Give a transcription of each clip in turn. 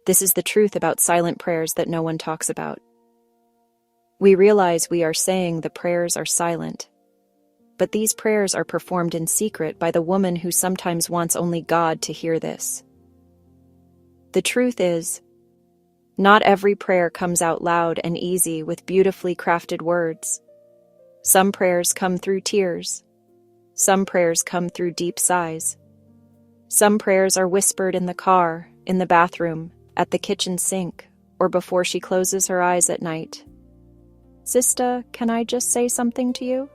This is the truth about silent prayers that no one talks about. We realize we are saying the prayers are silent, but these prayers are performed in secret by the woman who sometimes wants only God to hear this. The truth is, not every prayer comes out loud and easy with beautifully crafted words. Some prayers come through tears. Some prayers come through deep sighs. Some prayers are whispered in the car, in the bathroom, at the kitchen sink, or before she closes her eyes at night. Sista, can I just say something to you?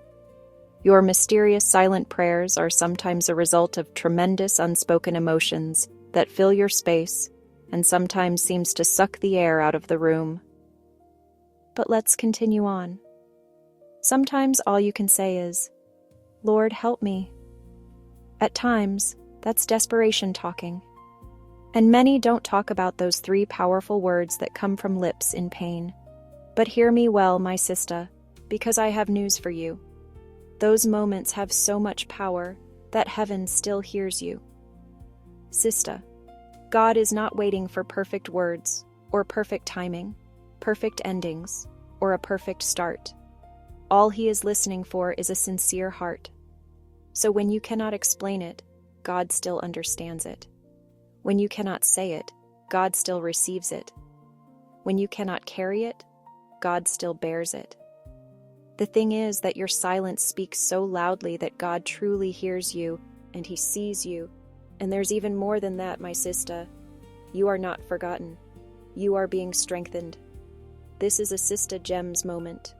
Your mysterious silent prayers are sometimes a result of tremendous unspoken emotions that fill your space and sometimes seems to suck the air out of the room. But let's continue on. Sometimes all you can say is, Lord, help me. At times, that's desperation talking. And many don't talk about those 3 powerful words that come from lips in pain. But hear me well, my Sista, because I have news for you. Those moments have so much power that heaven still hears you. Sista, God is not waiting for perfect words, or perfect timing, perfect endings, or a perfect start. All He is listening for is a sincere heart. So when you cannot explain it, God still understands it. When you cannot say it, God still receives it. When you cannot carry it, God still bears it. The thing is that your silence speaks so loudly that God truly hears you and He sees you. And there's even more than that, my Sista. You are not forgotten. You are being strengthened. This is a Sista Gems moment.